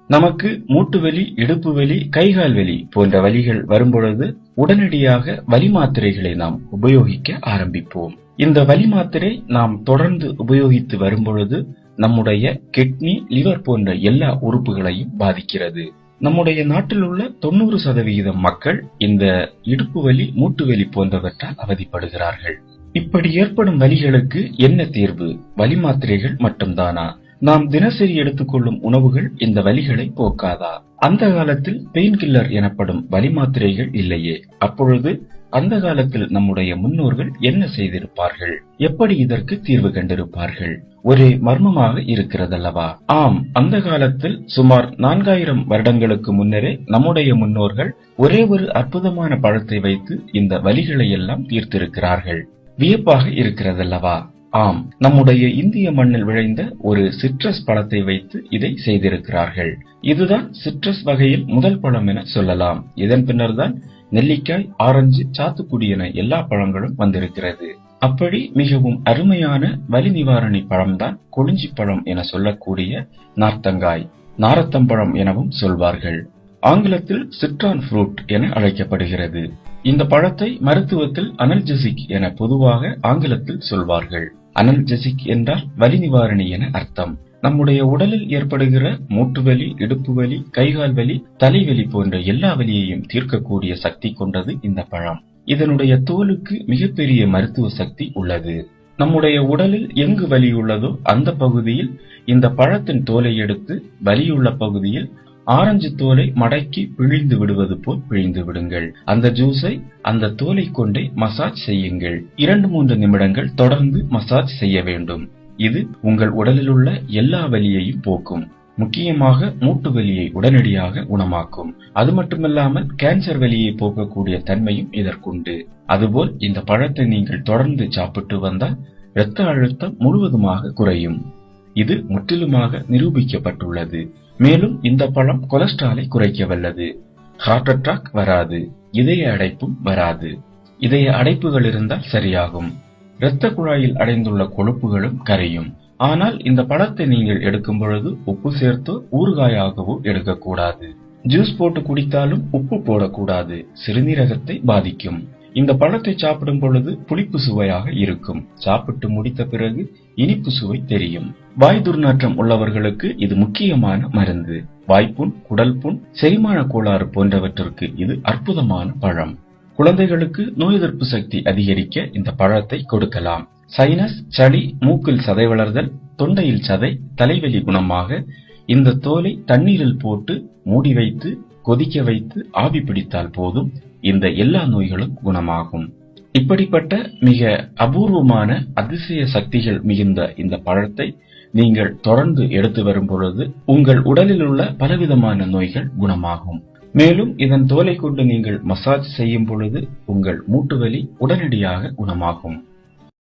நமக்கு மூட்டு வலி, இடுப்பு வலி, கைகால் வலி போன்ற வலிகள் வரும்பொழுது உடனடியாக வலி மாத்திரைகளை நாம் உபயோகிக்க ஆரம்பிப்போம். இந்த வலி மாத்திரை நாம் தொடர்ந்து உபயோகித்து வரும்பொழுது நம்முடைய கிட்னி, லிவர் போன்ற எல்லா உறுப்புகளையும் பாதிக்கிறது. நம்முடைய நாட்டில் உள்ள 90% மக்கள் இந்த இடுப்பு வலி, மூட்டு வலி போன்றவற்றால் அவதிப்படுகிறார்கள். இப்படி ஏற்படும் வலிகளுக்கு என்ன தீர்வு? வலி மாத்திரைகள் மட்டும்தானா? நாம் தினசரி எடுத்துக்கொள்ளும் உணவுகள் இந்த வலிகளை போக்காதா? அந்த காலத்தில் பெயின் கில்லர் எனப்படும் வலி மாத்திரைகள் இல்லையே. அப்பொழுது அந்த காலத்தில் நம்முடைய முன்னோர்கள் என்ன செய்திருப்பார்கள்? எப்படி இதற்கு தீர்வு கண்டிருப்பார்கள்? ஒரே மர்மமாக இருக்கிறதல்லவா? ஆம், அந்த காலத்தில் சுமார் 4000 வருடங்களுக்கு முன்னரே நம்முடைய முன்னோர்கள் ஒரே ஒரு அற்புதமான பழத்தை வைத்து இந்த வலிகளை எல்லாம் தீர்த்திருக்கிறார்கள். வியப்பாக இருக்கிறதல்லவா? ஆம், நம்முடைய இந்திய மண்ணில் விளைந்த ஒரு சிட்ரஸ் பழத்தை வைத்து இதை செய்திருக்கிறார்கள். இதுதான் சிட்ரஸ் வகையில் முதல் பழம் என சொல்லலாம். இதன் பின்னர் தான் நெல்லிக்காய், ஆரஞ்சு, சாத்துக்குடி என எல்லா பழங்களும் வந்திருக்கிறது. அப்படி மிகவும் அருமையான வலி நிவாரணி பழம்தான் கொளிஞ்சி பழம் என சொல்லக்கூடிய நார்த்தங்காய், நாரத்தம்பழம் எனவும் சொல்வார்கள். ஆங்கிலத்தில் சிட்ரான் ஃப்ரூட் என அழைக்கப்படுகிறது. இந்த பழத்தை மருத்துவத்தில் அனல்ஜெசிக் என பொதுவாக ஆங்கிலத்தில் சொல்வார்கள். அனல்ஜெசிக் என்றால் வலி நிவாரணி என அர்த்தம். நம்முடைய உடலில் ஏற்படுகிற மூட்டு வலி, இடுப்பு வலி, கைகால் வலி, தலைவலி போன்ற எல்லா வலியையும் தீர்க்கக்கூடிய சக்தி கொண்டது இந்த பழம். இதனுடைய தோலுக்கு மிகப்பெரிய மருத்துவ சக்தி உள்ளது. நம்முடைய உடலில் எங்கு வலி உள்ளதோ அந்த பகுதியில் இந்த பழத்தின் தோலை எடுத்து வலியுள்ள பகுதியில் ஆரஞ்சு தோலை மடக்கி பிழிந்து விடுவது போல் பிழிந்து விடுங்கள். அந்த ஜூஸை அந்த தோலை கொண்டே மசாஜ் செய்யுங்கள். 2-3 நிமிடங்கள் தொடர்ந்து மசாஜ் செய்ய வேண்டும். இது உங்கள் உடலில் உள்ள எல்லா வலியையும் போக்கும். முக்கியமாக மூட்டு வலியை உடனடியாக குணமாக்கும். அது மட்டுமல்லாமல் கேன்சர் வலியை போக்கக்கூடிய தன்மையும் இதற்குண்டு. அதுபோல் இந்த பழத்தை நீங்கள் தொடர்ந்து சாப்பிட்டு வந்தால் இரத்த அழுத்தம் முழுவதுமாக குறையும். இது முற்றிலுமாக நிரூபிக்கப்பட்டுள்ளது. மேலும் இந்த பழம் கொலஸ்ட்ராலை குறைக்க வல்லது. ஹார்ட் அட்டாக் வராது, இதய அடைப்பும் வராது. இதய அடைப்புகள் இருந்தால் சரியாகும். இரத்த குழாயில் அடைந்துள்ள கொழுப்புகளும் கரையும். ஆனால் இந்த பழத்தை நீங்கள் எடுக்கும் பொழுது உப்பு சேர்த்தோ ஊறுகாயாகவோ எடுக்கக்கூடாது. ஜூஸ் போட்டு குடித்தாலும் உப்பு போடக்கூடாது, சிறுநீரகத்தை பாதிக்கும். இந்த பழத்தை சாப்பிடும் பொழுது புளிப்பு சுவையாக இருக்கும். சாப்பிட்டு முடித்த பிறகு இனிப்பு சுவை தெரியும். வாய் துர்நாற்றம் உள்ளவர்களுக்கு இது முக்கியமான மருந்து. வாய்ப்புண், குடல் புண், செரிமான கோளாறு போன்றவற்றிற்கு இது அற்புதமான பழம். குழந்தைகளுக்கு நோய் எதிர்ப்பு சக்தி அதிகரிக்க இந்த பழத்தை கொடுக்கலாம். சைனஸ், சளி, மூக்கில் சதை வளர்தல், தொண்டையில் சதை, தலைவலி குணமாக இந்த தோலை தண்ணீரில் போட்டு மூடி வைத்து கொதிக்க வைத்து ஆவி பிடித்தால் போதும், இந்த எல்லா நோய்களும் குணமாகும். இப்படிப்பட்ட மிக அபூர்வமான அதிசய சக்திகள் மிகுந்த இந்த பழத்தை நீங்கள் தொடர்ந்து எடுத்து வரும் பொழுது உங்கள் உடலில் உள்ள பலவிதமான நோய்கள் குணமாகும். மேலும் இதன் தோலை கொண்டு நீங்கள் மசாஜ் செய்யும் பொழுது உங்கள் மூட்டு வலி உடனடியாக குணமாகும்.